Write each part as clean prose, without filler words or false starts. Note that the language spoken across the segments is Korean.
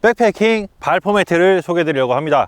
백패킹 발 포매트를 소개해 드리려고 합니다.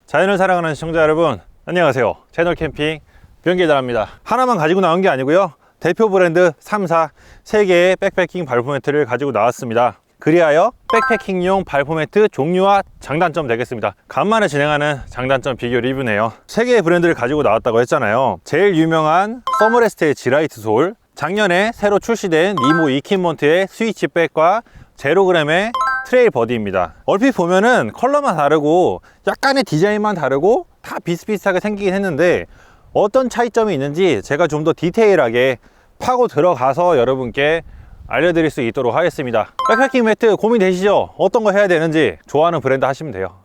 자연을 사랑하는 시청자 여러분, 안녕하세요. 채널 캠핑 변기다랍니다. 하나만 가지고 나온 게 아니고요, 대표 브랜드 3사 3개의 백패킹 발포 매트를 가지고 나왔습니다. 그리하여 백패킹용 발포 매트 종류와 장단점 되겠습니다. 간만에 진행하는 장단점 비교 리뷰네요. 3개의 브랜드를 가지고 나왔다고 했잖아요. 제일 유명한 서머레스트의 지라이트 솔, 작년에 새로 출시된 니모 이킨몬트의 스위치백과 제로그램의 트레일 버디입니다. 얼핏 보면은 컬러만 다르고 약간의 디자인만 다르고 다 비슷비슷하게 생기긴 했는데, 어떤 차이점이 있는지 제가 좀 더 디테일하게 파고 들어가서 여러분께 알려드릴 수 있도록 하겠습니다. 백패킹 매트 고민되시죠? 어떤 거 해야 되는지. 좋아하는 브랜드 하시면 돼요.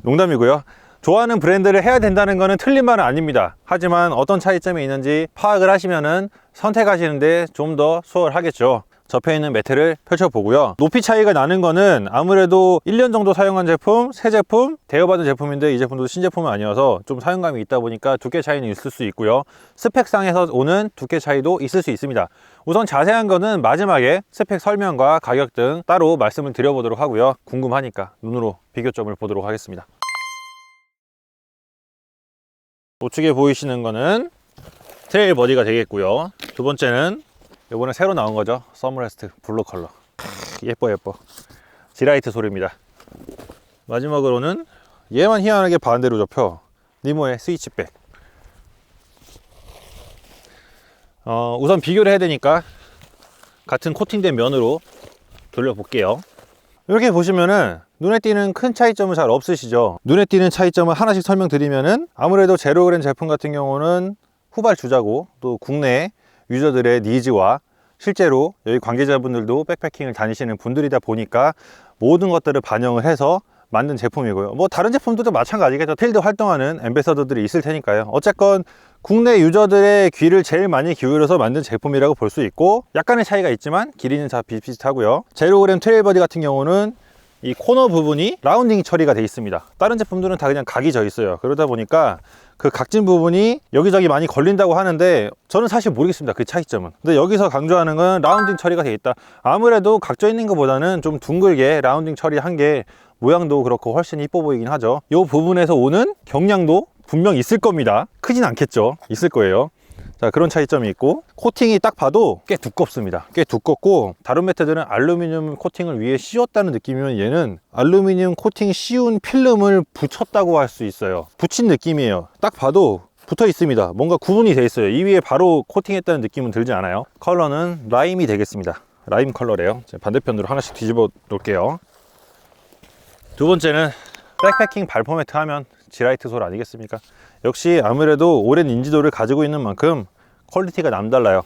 농담이고요. 좋아하는 브랜드를 해야 된다는 거는 틀린 말은 아닙니다. 하지만 어떤 차이점이 있는지 파악을 하시면은 선택하시는데 좀 더 수월하겠죠. 접혀 있는 매트를 펼쳐보고요. 높이 차이가 나는 거는 아무래도 1년 정도 사용한 제품, 새 제품, 대여받은 제품인데 이 제품도 신제품은 아니어서 좀 사용감이 있다 보니까 두께 차이는 있을 수 있고요. 스펙상에서 오는 두께 차이도 있을 수 있습니다. 우선 자세한 거는 마지막에 스펙 설명과 가격 등 따로 말씀을 드려보도록 하고요. 궁금하니까 눈으로 비교점을 보도록 하겠습니다. 우측에 보이시는 거는 트레일 버디가 되겠고요. 두 번째는 이번에 새로 나온 거죠. 서머레스트 블루 컬러. 예뻐 예뻐. 지라이트 솔입니다. 마지막으로는 얘만 희한하게 반대로 접혀. 니모의 스위치백. 우선 비교를 해야 되니까 같은 코팅된 면으로 돌려볼게요. 이렇게 보시면은 눈에 띄는 큰 차이점은 잘 없으시죠? 눈에 띄는 차이점을 하나씩 설명드리면은, 아무래도 제로그램 제품 같은 경우는 후발 주자고, 또 국내 유저들의 니즈와 실제로 여기 관계자분들도 백패킹을 다니시는 분들이다 보니까 모든 것들을 반영을 해서 만든 제품이고요. 뭐 다른 제품들도 마찬가지겠죠. 필드 활동하는 앰베서더들이 있을 테니까요. 어쨌건 국내 유저들의 귀를 제일 많이 기울여서 만든 제품이라고 볼 수 있고, 약간의 차이가 있지만 길이는 다 비슷비슷하고요. 제로그램 트레일 버디 같은 경우는 이 코너 부분이 라운딩 처리가 되어 있습니다. 다른 제품들은 다 그냥 각이 져 있어요. 그러다 보니까 그 각진 부분이 여기저기 많이 걸린다고 하는데, 저는 사실 모르겠습니다, 그 차이점은. 근데 여기서 강조하는 건 라운딩 처리가 되어 있다. 아무래도 각져 있는 것보다는 좀 둥글게 라운딩 처리한 게 모양도 그렇고 훨씬 이뻐 보이긴 하죠. 이 부분에서 오는 경량도 분명 있을 겁니다. 크진 않겠죠. 있을 거예요. 자, 그런 차이점이 있고, 코팅이 딱 봐도 꽤 두껍습니다. 꽤 두껍고, 다른 매트들은 알루미늄 코팅을 위에 씌웠다는 느낌이면 얘는 알루미늄 코팅 씌운 필름을 붙였다고 할 수 있어요. 붙인 느낌이에요. 딱 봐도 붙어 있습니다. 뭔가 구분이 돼 있어요. 이 위에 바로 코팅했다는 느낌은 들지 않아요. 컬러는 라임이 되겠습니다. 라임 컬러래요. 반대편으로 하나씩 뒤집어 놓을게요. 두 번째는 백패킹 발포 매트 하면 지라이트 솔 아니겠습니까? 역시 아무래도 오랜 인지도를 가지고 있는 만큼 퀄리티가 남달라요.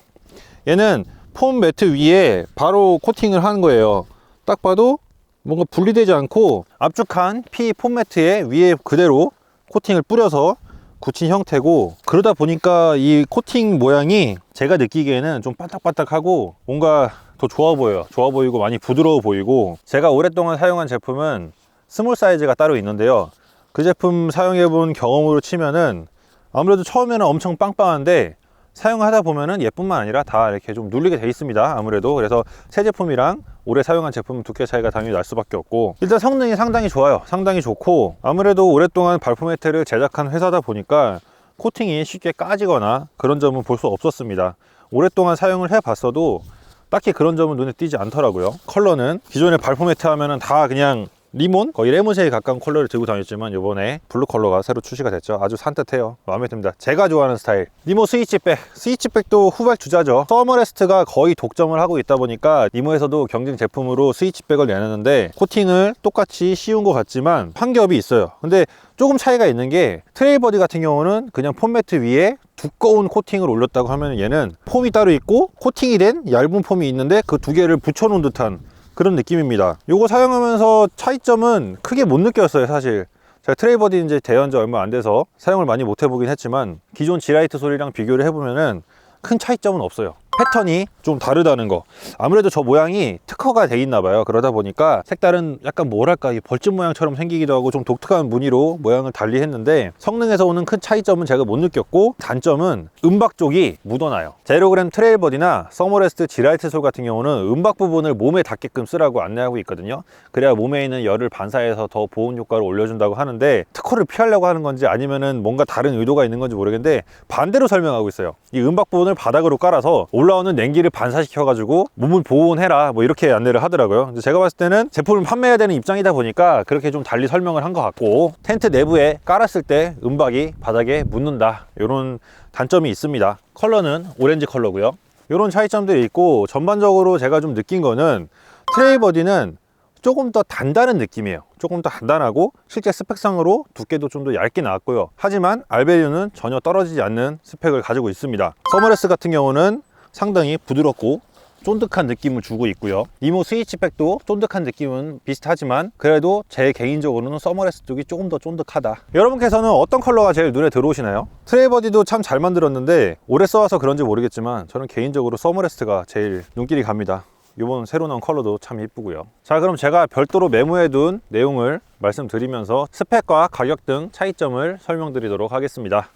얘는 폼 매트 위에 바로 코팅을 한 거예요. 딱 봐도 뭔가 분리되지 않고 압축한 P 폼 매트에 위에 그대로 코팅을 뿌려서 굳힌 형태고, 그러다 보니까 이 코팅 모양이 제가 느끼기에는 좀 반딱반딱하고 뭔가 더 좋아 보여요. 좋아 보이고 많이 부드러워 보이고, 제가 오랫동안 사용한 제품은 스몰 사이즈가 따로 있는데요. 그 제품 사용해본 경험으로 치면은 아무래도 처음에는 엄청 빵빵한데 사용하다 보면은 얘뿐만 아니라 다 이렇게 좀 눌리게 돼 있습니다. 아무래도. 그래서 새 제품이랑 오래 사용한 제품 두께 차이가 당연히 날 수밖에 없고, 일단 성능이 상당히 좋아요. 상당히 좋고, 아무래도 오랫동안 발포 매트를 제작한 회사다 보니까 코팅이 쉽게 까지거나 그런 점은 볼 수 없었습니다. 오랫동안 사용을 해봤어도 딱히 그런 점은 눈에 띄지 않더라고요. 컬러는 기존의 발포 매트 하면은 다 그냥 리몬? 거의 레몬색에 가까운 컬러를 들고 다녔지만 이번에 블루 컬러가 새로 출시가 됐죠. 아주 산뜻해요. 마음에 듭니다. 제가 좋아하는 스타일. 니모 스위치백. 스위치백도 후발 주자죠. 서머레스트가 거의 독점을 하고 있다 보니까 니모에서도 경쟁 제품으로 스위치백을 내놨는데, 코팅을 똑같이 씌운 것 같지만 한 겹이 있어요. 근데 조금 차이가 있는 게, 트레일 버디 같은 경우는 그냥 폼 매트 위에 두꺼운 코팅을 올렸다고 하면, 얘는 폼이 따로 있고 코팅이 된 얇은 폼이 있는데 그 두 개를 붙여놓은 듯한 그런 느낌입니다. 요거 사용하면서 차이점은 크게 못 느꼈어요. 사실 제가 트레일 버디 이제 대여한 지 얼마 안 돼서 사용을 많이 못 해보긴 했지만, 기존 지라이트 솔이랑 비교를 해보면은 큰 차이점은 없어요. 패턴이 좀 다르다는 거. 아무래도 저 모양이 특허가 돼 있나 봐요. 그러다 보니까 색다른 약간 뭐랄까 이 벌집 모양처럼 생기기도 하고 좀 독특한 무늬로 모양을 달리 했는데, 성능에서 오는 큰 차이점은 제가 못 느꼈고, 단점은 음박 쪽이 묻어나요. 제로그램 트레일버디나 서머레스트 지라이트 솔 같은 경우는 음박 부분을 몸에 닿게끔 쓰라고 안내하고 있거든요. 그래야 몸에 있는 열을 반사해서 더 보온 효과를 올려준다고 하는데, 특허를 피하려고 하는 건지 아니면은 뭔가 다른 의도가 있는 건지 모르겠는데 반대로 설명하고 있어요. 이 음박 부분을 바닥으로 깔아서 올라오는 냉기를 반사시켜 가지고 몸을 보온해라, 뭐 이렇게 안내를 하더라고요. 근데 제가 봤을 때는 제품을 판매해야 되는 입장이다 보니까 그렇게 좀 달리 설명을 한 것 같고, 텐트 내부에 깔았을 때 음박이 바닥에 묻는다, 이런 단점이 있습니다. 컬러는 오렌지 컬러고요. 이런 차이점들이 있고, 전반적으로 제가 좀 느낀 거는 트레일버디는 조금 더 단단한 느낌이에요. 조금 더 단단하고 실제 스펙상으로 두께도 좀 더 얇게 나왔고요. 하지만 알베리오는 전혀 떨어지지 않는 스펙을 가지고 있습니다. 서머레스 같은 경우는 상당히 부드럽고 쫀득한 느낌을 주고 있고요. 니모 스위치백도 쫀득한 느낌은 비슷하지만 그래도 제 개인적으로는 서머레스 쪽이 조금 더 쫀득하다. 여러분께서는 어떤 컬러가 제일 눈에 들어오시나요? 트레일버디도 참 잘 만들었는데 오래 써와서 그런지 모르겠지만 저는 개인적으로 서머레스트가 제일 눈길이 갑니다. 이번 새로 나온 컬러도 참 이쁘고요. 자, 그럼 제가 별도로 메모해 둔 내용을 말씀드리면서 스펙과 가격 등 차이점을 설명드리도록 하겠습니다.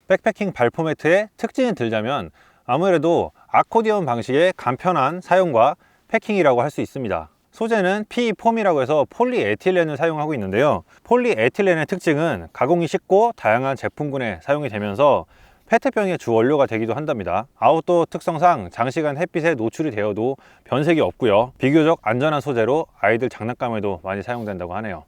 백패킹 발포 매트의 특징을 들자면 아무래도 아코디언 방식의 간편한 사용과 패킹이라고 할 수 있습니다. 소재는 PE 폼이라고 해서 폴리에틸렌을 사용하고 있는데요. 폴리에틸렌의 특징은 가공이 쉽고 다양한 제품군에 사용이 되면서 페트병의 주 원료가 되기도 한답니다. 아웃도어 특성상 장시간 햇빛에 노출이 되어도 변색이 없고요. 비교적 안전한 소재로 아이들 장난감에도 많이 사용된다고 하네요.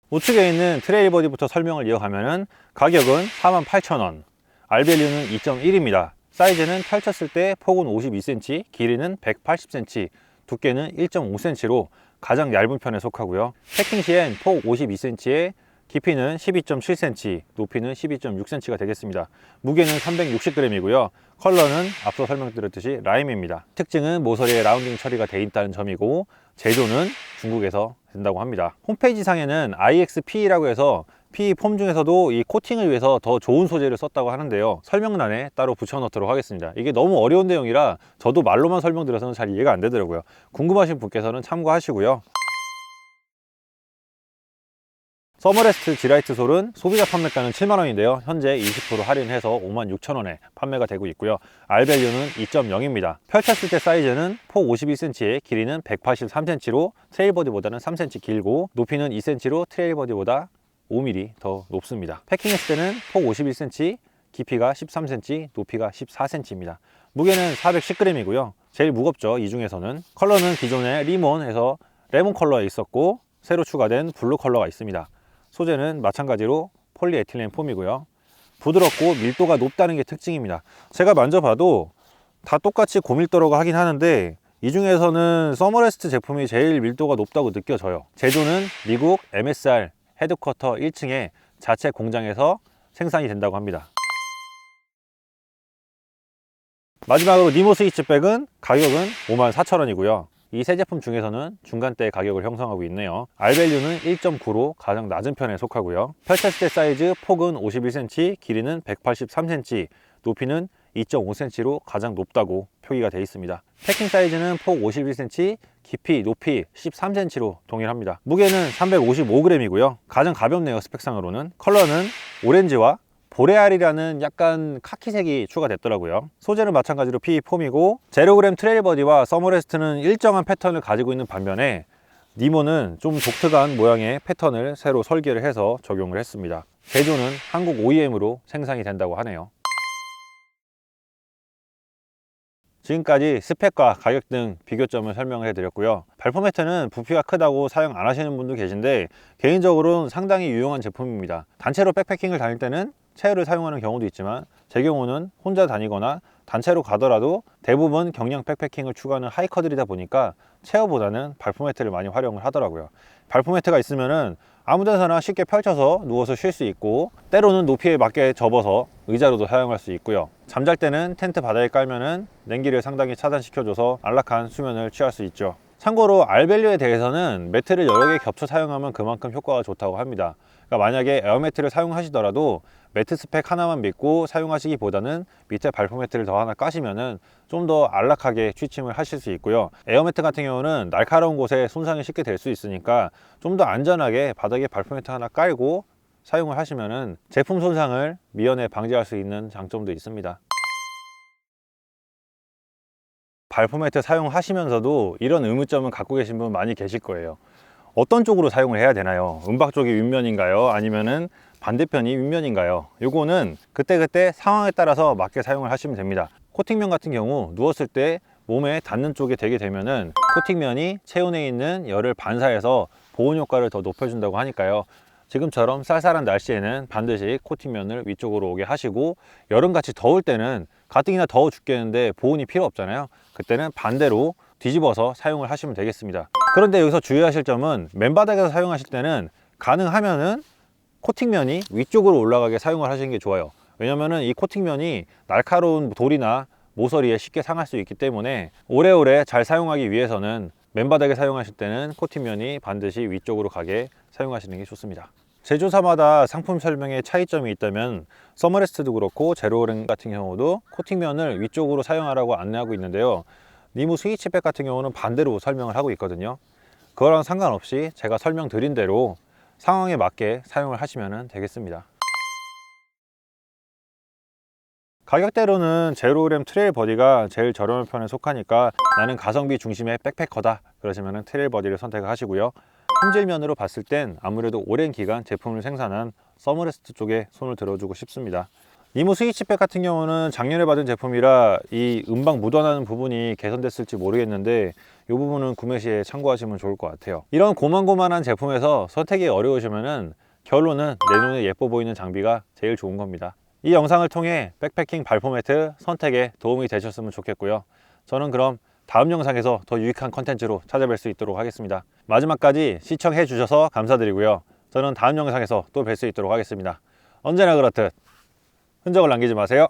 우측에 있는 트레일버디부터 설명을 이어가면은 가격은 48,000원, 알벨류는 2.1입니다. 사이즈는 펼쳤을 때 폭은 52cm, 길이는 180cm, 두께는 1.5cm로 가장 얇은 편에 속하고요. 패킹 시엔 폭 52cm에 깊이는 12.7cm, 높이는 12.6cm가 되겠습니다. 무게는 360g이고요. 컬러는 앞서 설명드렸듯이 라임입니다. 특징은 모서리에 라운딩 처리가 되어 있다는 점이고, 제조는 중국에서 된다고 합니다. 홈페이지 상에는 IXP라고 해서 PE 폼 중에서도 이 코팅을 위해서 더 좋은 소재를 썼다고 하는데요. 설명란에 따로 붙여놓도록 하겠습니다. 이게 너무 어려운 내용이라 저도 말로만 설명드려서는 잘 이해가 안 되더라고요. 궁금하신 분께서는 참고하시고요. 서머레스트 지라이트 솔은 소비자 판매가는 7만원인데요 현재 20% 할인해서 56,000원에 판매가 되고 있고요. 알벨류는 2.0입니다 펼쳤을 때 사이즈는 폭 51cm에 길이는 183cm로 트레일버디보다는 3cm 길고, 높이는 2cm로 트레일버디보다 5mm 더 높습니다. 패킹했을 때는 폭 51cm, 깊이가 13cm, 높이가 14cm입니다 무게는 410g이고요 제일 무겁죠. 이 중에서는. 컬러는 기존에 리몬에서 레몬 컬러에 있었고 새로 추가된 블루 컬러가 있습니다. 소재는 마찬가지로 폴리에틸렌 폼이고요. 부드럽고 밀도가 높다는 게 특징입니다. 제가 만져봐도 다 똑같이 고밀도라고 하긴 하는데 이 중에서는 서머레스트 제품이 제일 밀도가 높다고 느껴져요. 제조는 미국 MSR 헤드쿼터 1층에 자체 공장에서 생산이 된다고 합니다. 마지막으로 니모 스위치백은 가격은 54,000원이고요 이 세 제품 중에서는 중간대 가격을 형성하고 있네요. 알벨류는 1.9로 가장 낮은 편에 속하고요. 펼쳤을 때 사이즈 폭은 51cm, 길이는 183cm, 높이는 2.5cm로 가장 높다고 표기가 되어 있습니다. 패킹 사이즈는 폭 51cm, 깊이, 높이 13cm로 동일합니다. 무게는 355g이고요. 가장 가볍네요. 스펙상으로는. 컬러는 오렌지와 보레알이라는 약간 카키색이 추가됐더라고요. 소재는 마찬가지로 PE 폼이고, 제로그램 트레일버디와 서머레스트는 일정한 패턴을 가지고 있는 반면에 니모는 좀 독특한 모양의 패턴을 새로 설계를 해서 적용을 했습니다. 제조는 한국 OEM으로 생산이 된다고 하네요. 지금까지 스펙과 가격 등 비교점을 설명을 해드렸고요. 발포 매트는 부피가 크다고 사용 안 하시는 분도 계신데 개인적으로는 상당히 유용한 제품입니다. 단체로 백패킹을 다닐 때는 체어를 사용하는 경우도 있지만 제 경우는 혼자 다니거나 단체로 가더라도 대부분 경량 백패킹을 추구하는 하이커들이다 보니까 체어보다는 발포 매트를 많이 활용을 하더라고요. 발포 매트가 있으면은 아무 데서나 쉽게 펼쳐서 누워서 쉴 수 있고, 때로는 높이에 맞게 접어서 의자로도 사용할 수 있고요. 잠잘 때는 텐트 바닥에 깔면은 냉기를 상당히 차단시켜줘서 안락한 수면을 취할 수 있죠. 참고로 R밸류에 대해서는 매트를 여러 개 겹쳐 사용하면 그만큼 효과가 좋다고 합니다. 그러니까 만약에 에어매트를 사용하시더라도 매트 스펙 하나만 믿고 사용하시기보다는 밑에 발포 매트를 더 하나 까시면은 좀 더 안락하게 취침을 하실 수 있고요. 에어매트 같은 경우는 날카로운 곳에 손상이 쉽게 될 수 있으니까 좀 더 안전하게 바닥에 발포 매트 하나 깔고 사용을 하시면은 제품 손상을 미연에 방지할 수 있는 장점도 있습니다. 발포 매트 사용하시면서도 이런 의문점을 갖고 계신 분 많이 계실 거예요. 어떤 쪽으로 사용을 해야 되나요? 음박 쪽이 윗면인가요? 아니면은 반대편이 윗면인가요? 요거는 그때그때 상황에 따라서 맞게 사용을 하시면 됩니다. 코팅면 같은 경우 누웠을 때 몸에 닿는 쪽에 대게 되면은 코팅면이 체온에 있는 열을 반사해서 보온 효과를 더 높여준다고 하니까요. 지금처럼 쌀쌀한 날씨에는 반드시 코팅면을 위쪽으로 오게 하시고, 여름같이 더울 때는 가뜩이나 더워 죽겠는데 보온이 필요 없잖아요. 그때는 반대로 뒤집어서 사용을 하시면 되겠습니다. 그런데 여기서 주의하실 점은 맨바닥에서 사용하실 때는 가능하면은 코팅면이 위쪽으로 올라가게 사용을 하시는 게 좋아요. 왜냐면은 이 코팅면이 날카로운 돌이나 모서리에 쉽게 상할 수 있기 때문에 오래오래 잘 사용하기 위해서는 맨바닥에 사용하실 때는 코팅면이 반드시 위쪽으로 가게 사용하시는 게 좋습니다. 제조사마다 상품 설명에 차이점이 있다면 서머레스트도 그렇고 제로오렌 같은 경우도 코팅면을 위쪽으로 사용하라고 안내하고 있는데요. 니무 스위치백 같은 경우는 반대로 설명을 하고 있거든요. 그거랑 상관없이 제가 설명드린 대로 상황에 맞게 사용을 하시면 되겠습니다. 가격대로는 제로그램 트레일 버디가 제일 저렴한 편에 속하니까 나는 가성비 중심의 백패커다 그러시면 트레일 버디를 선택하시고요. 품질면으로 봤을 땐 아무래도 오랜 기간 제품을 생산한 서머레스트 쪽에 손을 들어주고 싶습니다. 니모 스위치백 같은 경우는 작년에 받은 제품이라 이 음박 묻어나는 부분이 개선됐을지 모르겠는데 이 부분은 구매 시에 참고하시면 좋을 것 같아요. 이런 고만고만한 제품에서 선택이 어려우시면은 결론은 내 눈에 예뻐 보이는 장비가 제일 좋은 겁니다. 이 영상을 통해 백패킹 발포 매트 선택에 도움이 되셨으면 좋겠고요. 저는 그럼 다음 영상에서 더 유익한 컨텐츠로 찾아뵐 수 있도록 하겠습니다. 마지막까지 시청해 주셔서 감사드리고요. 저는 다음 영상에서 또 뵐 수 있도록 하겠습니다. 언제나 그렇듯 흔적을 남기지 마세요.